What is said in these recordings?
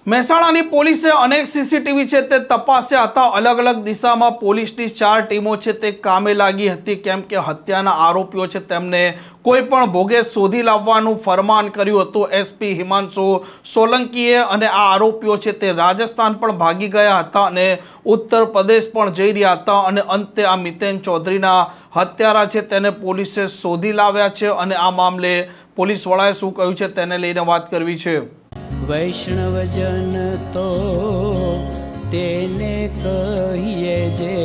મહેસાણાની પોલીસે અનેક સીસીટીવી છે તે તપાસ્યા હતા। અલગ અલગ દિશામાં પોલીસની 4 ટીમો છે તે કામે લાગી હતી, કેમ કે હત્યાના આરોપીઓ છે તેમને કોઈ પણ ભોગે શોધી લાવવાનું ફરમાન કર્યું હતું એસપી હિમાંશુ સોલંકીએ। અને આ આરોપીઓ છે તે રાજસ્થાન પણ ભાગી ગયા હતા અને ઉત્તર પ્રદેશ પણ જઈ રહ્યા હતા અને અંતે આ મિતેન ચૌધરીના હત્યારા છે તેને પોલીસે શોધી લાવ્યા છે। અને આ મામલે પોલીસ વડાએ શું કહ્યું છે તેને લઈને વાત કરવી છે। વૈષ્ણવજન તો તેને કહીએ જે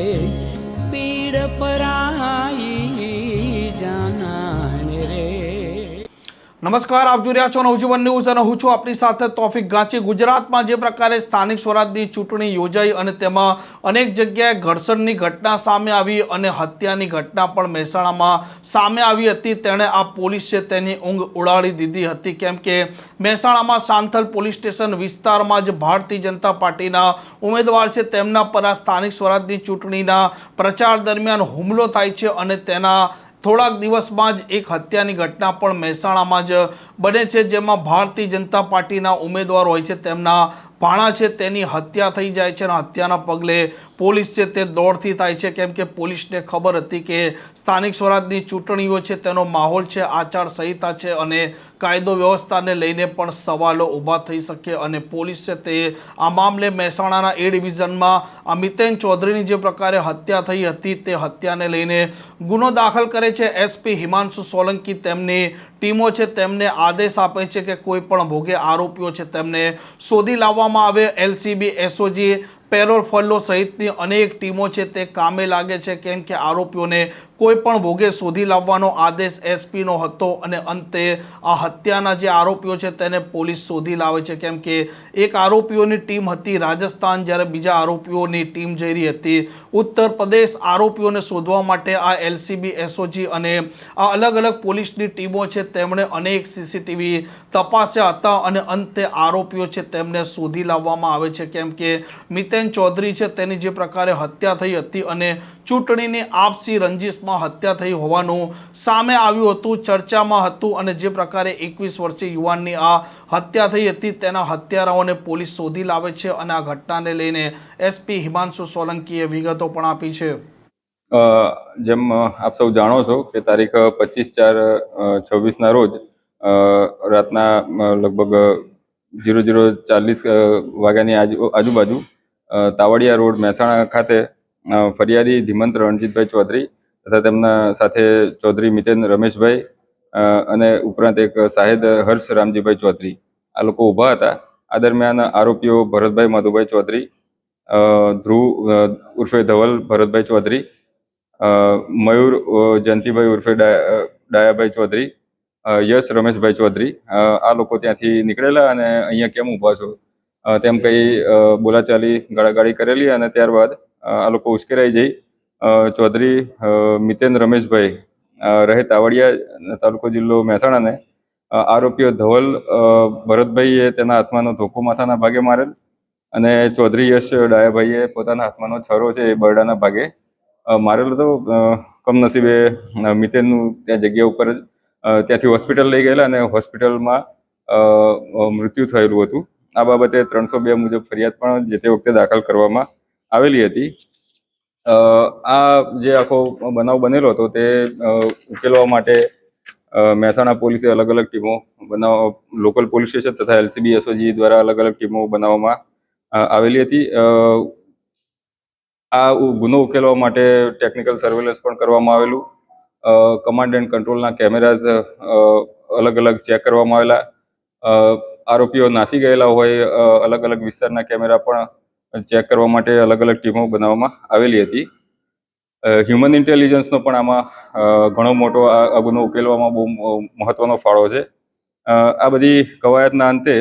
પીડ પરાઈ જાનાને રે। નમસ્કાર, આપ જોઈ રહ્યા છો નવજીવન ન્યૂઝ અને હું છું આપની સાથે તોફિક ગાંચી। ગુજરાતમાં જે પ્રકારે સ્થાનિક સ્વરાજની ચૂંટણી યોજાઈ અને તેમાં અનેક જગ્યાએ ઘર્ષણની ઘટના સામે આવી અને હત્યાની ઘટના પણ મહેસાણામાં સામે આવી હતી, તેણે આ પોલીસે તેની ઊંઘ ઉડાડી દીધી હતી, કેમ કે મહેસાણામાં સાંથલ પોલીસ સ્ટેશન વિસ્તારમાં જ ભારતીય જનતા પાર્ટીના ઉમેદવાર છે તેમના પર આ સ્થાનિક સ્વરાજની ચૂંટણીના પ્રચાર દરમિયાન હુમલો થાય છે અને તેના થોડાક દિવસમાં જ એક હત્યાની ઘટના પણ મહેસાણામાં જ બને છે, જેમાં ભારતીય જનતા પાર્ટીના ઉમેદવાર હોય છે તેમના ભાણા છે તેની હત્યા થઈ જાય છે અને હત્યાના પગલે પોલીસ છે તે દોડતી થાય છે, કેમ કે પોલીસને ખબર હતી કે સ્થાનિક સ્વરાજની ચૂંટણીઓ છે તેનો માહોલ છે, આચારસંહિતા છે અને કાયદો વ્યવસ્થાને લઈને પણ સવાલો ઊભા થઈ શકે અને પોલીસ છે તે આ મામલે મહેસાણાના એ ડિવિઝનમાં આ મિતેન ચૌધરીની જે પ્રકારે હત્યા થઈ હતી તે હત્યાને લઈને ગુનો દાખલ કરે છે। એસપી હિમાંશુ સોલંકી તેમની ટીમો છે તેમને આદેશ આપે છે કે કોઈ પણ ભોગે આરોપીઓ છે તેમને શોધી લાવવામાં આવે। એલસીબી, એસઓજી, પેરોલ ફલ્લો સહિતની અનેક ટીમો છે તે કામે લાગે છે, કેમ કે આરોપીઓને કોઈ પણ ભોગે શોધી લાવવાનો આદેશ એસપીનો હતો અને અંતે આ હત્યાના જે આરોપીઓ છે તેને પોલીસ શોધી લાવે છે, કેમ કે એક આરોપીઓની ટીમ હતી રાજસ્થાન, જ્યારે બીજા આરોપીઓની ટીમ જઈ રહી હતી ઉત્તર પ્રદેશ। આરોપીઓને શોધવા માટે આ એલસીબી, એસઓજી અને આ અલગ અલગ પોલીસની ટીમો છે તેમણે અનેક સીસીટીવી તપાસ્યા હતા અને અંતે આરોપીઓ છે તેમને શોધી લાવવામાં આવે છે, કેમ કે મિતેન ચૌધરી છે તેની જે પ્રકારે હત્યા થઈ હતી અને ચૂંટણીની આપસી રંજીશમાં હત્યા થઈ હોવાનું સામે આવ્યું હતું, ચર્ચામાં હતું અને જે પ્રકારે 21 વર્ષીય યુવાનની આ હત્યા થઈ હતી તેના હત્યારાઓને પોલીસ શોધી લાવે છે અને આ ઘટનાને લઈને એસપી હિમાંશુ સોલંકીએ વિગતો પણ આપી છે। જેમ આપ સૌ જાણો છો કે તારીખ 25/4/26 રોજ રાતના લગભગ 00:40 વાગ્યાની આજુબાજુ તાવડિયા રોડ મહેસાણા ખાતે ફરિયાદી ધીમંત રણજીતભાઈ ચૌધરી તથા તેમના સાથે ચૌધરી મિતેન રમેશભાઈ અને ઉપરાંત એક સાહેદ હર્ષ રામજીભાઈ ચૌધરી આ લોકો ઊભા હતા। આ દરમિયાન આરોપીઓ ભરતભાઈ માધુભાઈ ચૌધરી, ધ્રુવ ઉર્ફે ધવલ ભરતભાઈ ચૌધરી, મયુર જયંતિભાઈ ઉર્ફે ડાયાભાઈ ચૌધરી, યશ રમેશભાઈ ચૌધરી આ લોકો ત્યાંથી નીકળેલા અને અહીંયા કેમ ઊભા છો તેમ કહી બોલાચાલી ગાળાગાળી કરેલી અને ત્યારબાદ આ લોકો ઉશ્કેરાઈ જઈ ચૌધરી મિતેન રમેશભાઈ રહે તાવડિયા, તાલુકો જિલ્લો મહેસાણાને આરોપીઓ ધવલ ભરતભાઈએ તેના હાથમાંનો ધોકો માથાના ભાગે મારેલ અને ચૌધરી યશ ડાયાભાઈએ પોતાના હાથમાંનો છરો છે એ બરડાના ભાગે મારેલો હતો। કમનસીબે મિતેનનું ત્યાં જગ્યા ઉપર ત્યાંથી હોસ્પિટલ લઈ ગયેલા અને હોસ્પિટલમાં મૃત્યુ થયેલું હતું। આ બાબતે 302 મુજબ ફરિયાદ પણ જે તે વખતે દાખલ કરવામાં આવેલી હતી। આ જે આખો બનાવ બનેલો હતો તે ઉકેલવા માટે મહેસાણા પોલીસે અલગ અલગ ટીમો લોકલ પોલીસ સ્ટેશન તથા એલસીબી, એસઓજી દ્વારા અલગ અલગ ટીમો બનાવવામાં આવેલી હતી। આ ગુનો ઉકેલવા માટે ટેકનિકલ સર્વેલન્સ પણ કરવામાં આવેલું, કમાન્ડ એન્ડ કંટ્રોલના કેમેરાઝ અલગ અલગ ચેક કરવામાં આવેલા, આરોપીઓ નાસી ગયેલા હોય અલગ અલગ વિસ્તારના કેમેરા પણ ચેક કરવા માટે અલગ અલગ ટીમો બનાવવામાં આવેલી હતી। હ્યુમન ઇન્ટેલિજન્સનો પણ આમાં ઘણો મોટો આ ગુનો ઉકેલવામાં બહુ મહત્વનો ફાળો છે। આ બધી કવાયતના અંતે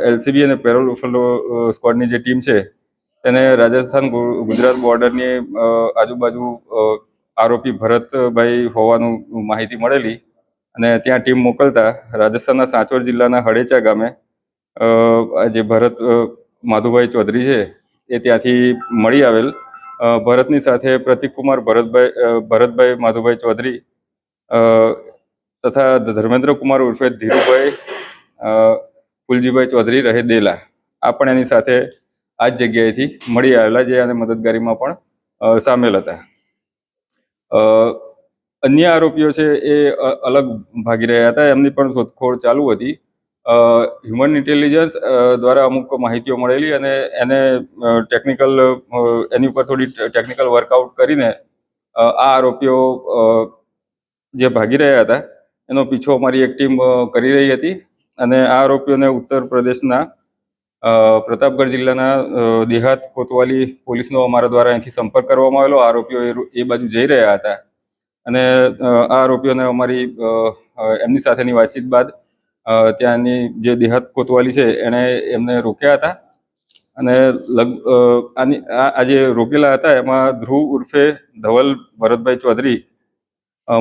એલસીબી અને પેરોલ ફલ્લો સ્ક્વોડની જે ટીમ છે તેને રાજસ્થાન ગુજરાત બોર્ડરની આજુબાજુ આરોપી ભરતભાઈ હોવાનું માહિતી મળેલી અને ત્યાં ટીમ મોકલતા રાજસ્થાનના સાંચોર જિલ્લાના હડેચા ગામે જે ભરત માધુભાઈ ચૌધરી છે એ ત્યાંથી મળી આવેલ। ભરતની સાથે પ્રતિકકુમાર ભરતભાઈ માધુભાઈ ચૌધરી તથા ધર્મેન્દ્રકુમાર ઉર્ફે ધીરુભાઈ ફુલજીભાઈ ચૌધરી રહે દેલા આ પણ એની સાથે આ જ જગ્યાએથી મળી આવેલા, જે આને મદદગારીમાં પણ સામેલ હતા. અન્ય આરોપીઓ છે એ અલગ ભાગી રહ્યા હતા, એમની પણ શોધખોળ ચાલુ હતી. હ્યુમન ઇન્ટેલિજન્સ દ્વારા અમુક માહિતીઓ મળેલી અને એને એની ઉપર થોડી ટેકનિકલ વર્કઆઉટ કરીને આ આરોપીઓ જે ભાગી રહ્યા હતા એનો પીછો અમારી એક ટીમ કરી રહી હતી અને આ આરોપીઓને ઉત્તર પ્રદેશના પ્રતાપગઢ જિલ્લાના દેહાત કોતવાલી પોલીસનો અમારા દ્વારા અહીંથી સંપર્ક કરવામાં આવેલો. આરોપીઓ એ બાજુ જઈ રહ્યા હતા અને આ આરોપીઓને અમારી એમની સાથેની વાતચીત બાદ ત્યાંની જે દેહાત કોતવાલી છે એમને રોક્યા હતા અને આ જે રોકેલા હતા એમાં ધ્રુવ ઉર્ફે ધવલ ભરતભાઈ ચૌધરી,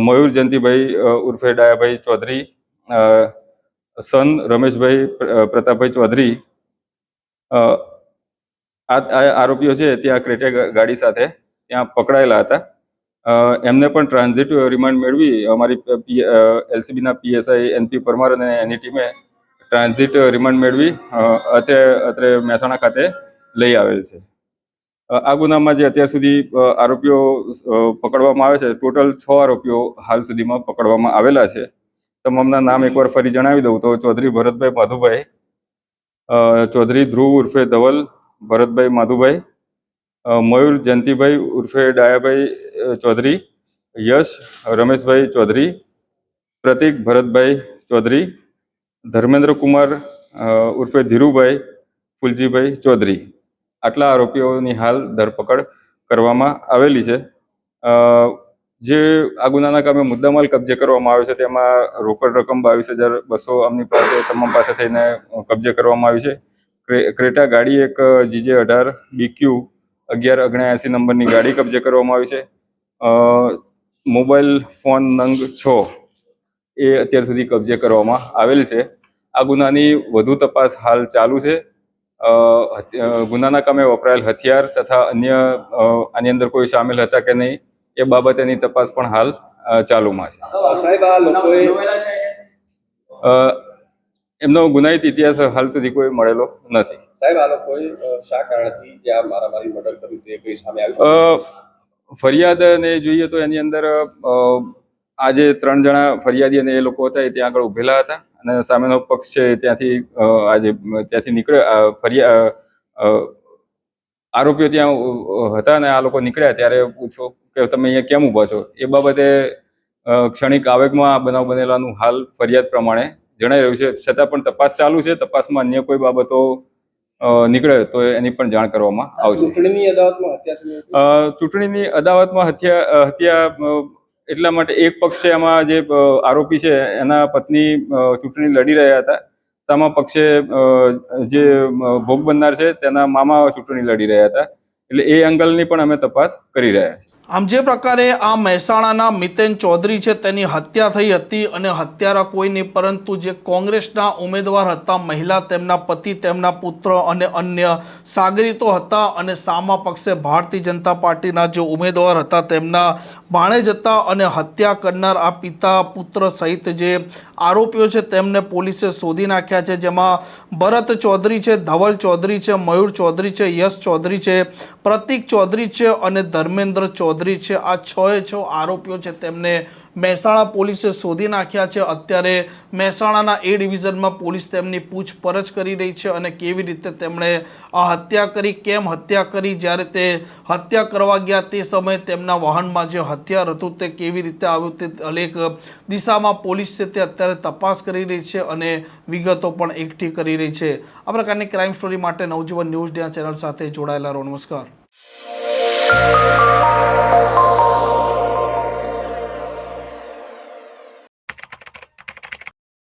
મયુર જયંતિભાઈ ઉર્ફે ડાયાભાઈ ચૌધરી, સન રમેશભાઈ પ્રતાપભાઈ ચૌધરી, આ આરોપીઓ છે ત્યાં ક્રેટા ગાડી સાથે ત્યાં પકડાયેલા હતા. એમને પણ ટ્રાન્ઝિટ રિમાન્ડ મેળવી અમારી એલસીબીના પીએસઆઈ એનપી પરમાર અને એની ટીમે ટ્રાન્ઝિટ રિમાન્ડ મેળવી અત્રે મહેસાણા ખાતે લઈ આવેલ છે. આ ગુનામાં જે અત્યાર સુધી આરોપીઓ પકડવામાં આવે છે, ટોટલ 6 આરોપીઓ હાલ સુધીમાં પકડવામાં આવેલા છે. તમામના નામ એકવાર ફરી જણાવી દઉં તો ચૌધરી ભરતભાઈ માધુભાઈ, ચૌધરી ધ્રુવ ઉર્ફે ધવલ ભરતભાઈ માધુભાઈ, મયુર જયંતિભાઈ ઉર્ફે ડાયાભાઈ ચૌધરી, યશ રમેશભાઈ ચૌધરી, પ્રતિક ભરતભાઈ ચૌધરી, ધર્મેન્દ્ર કુમાર ઉર્ફે ધીરુભાઈ ફુલજીભાઈ ચૌધરી. આટલા આરોપીઓની હાલ ધરપકડ કરવામાં આવેલી છે. જે આ ગુનાના કામે મુદ્દામાલ કબજે કરવામાં આવ્યો છે તેમાં રોકડ રકમ 22,200 આમની પાસે તમામ પાસે થઈને કબજે કરવામાં આવી છે. ક્રેટા ગાડી એક GJ18 BQ 1179 નંબરની ગાડી કબજે કરવામાં આવી છે. મોબાઈલ ફોન નંગ 6 એ અત્યાર સુધી કબજે કરવામાં આવેલ છે. આ ગુનાની વધુ તપાસ હાલ ચાલુ છે. ગુનાના કામે વપરાયેલ હથિયાર તથા અન્ય આની અંદર કોઈ સામેલ હતા કે નહીં એ બાબતેની તપાસ પણ હાલ ચાલુમાં છે. સાહેબ, આ લોકોએ એમનો ગુનાહિત ઇતિહાસ હાલ સુધી કોઈ મળેલો નથી. સાહેબ, આ લોકોએ શા કારણથી જે મારામારી મર્ડર કર્યું તે કઈ સામે આવ્યું? ફરિયાદને જોઈએ તો એની અંદર આ જે 3 જણા ફરિયાદી અને એ લોકો હતા એ ત્યાં આગળ ઉભેલા હતા અને સામેનો પક્ષ છે ત્યાંથી નીકળ્યા આરોપીઓ ત્યાં હતા અને આ લોકો નીકળ્યા ત્યારે પૂછો કે તમે અહીંયા કેમ ઊભા છો, એ બાબતે ક્ષણિક આવેગમાં આ બનાવ બનેલાનું હાલ ફરિયાદ પ્રમાણે જણાઈ રહ્યું છે. છતાં પણ તપાસ ચાલુ છે. તપાસમાં અન્ય કોઈ બાબતો નીકળે તો એની પણ જાણ કરવામાં આવશે. ચૂંટણીની અદાવતમાં હત્યા એટલા માટે એક પક્ષ છે એમાં જે આરોપી છે એના પત્ની ચૂંટણી લડી રહ્યા હતા, સામા પક્ષે જે ભોગ બનનાર છે તેના મામા ચૂંટણી લડી રહ્યા હતા, એટલે એ એંગલની પણ અમે તપાસ કરી રહ્યા છીએ. આમ જે પ્રકારે આ મહેસાણાના મિતેન ચૌધરી છે તેની હત્યા થઈ હતી અને હત્યારા કોઈ નહીં પરંતુ જે કોંગ્રેસના ઉમેદવાર હતા, મહિલા, તેમના પતિ, તેમના પુત્ર અને અન્ય સાગરીતો હતા અને સામા પક્ષે ભારતીય જનતા પાર્ટીના જે ઉમેદવાર હતા તેમના ભાણેજ હતા અને હત્યા કરનાર આ પિતા પુત્ર સહિત જે આરોપીઓ છે તેમને પોલીસે શોધી નાખ્યા છે, જેમાં ભરત ચૌધરી છે, ધવલ ચૌધરી છે, મયુર ચૌધરી છે, યશ ચૌધરી છે, પ્રતિક ચૌધરી છે અને ધર્મેન્દ્ર ચૌધરી છે. આ 6 આરોપીઓ છે તેમને મહેસાણા પોલીસે શોધી નાખ્યા છે. અત્યારે મહેસાણાના A ડિવિઝનમાં પોલીસ તેમની પૂછપરછ કરી રહી છે અને કેવી રીતે તેમણે આ હત્યા કરી, કેમ હત્યા કરી, જ્યારે તે હત્યા કરવા ગયા તે સમયે તેમના વાહનમાં જે હથિયાર હતું તે કેવી રીતે આવ્યું તે અનેક દિશામાં પોલીસ છે તે અત્યારે તપાસ કરી રહી છે અને વિગતો પણ એકઠી કરી રહી છે. આ પ્રકારની ક્રાઇમ સ્ટોરી માટે નવજીવન ન્યૂઝ ચેનલ સાથે જોડાયેલા રહો. નમસ્કાર.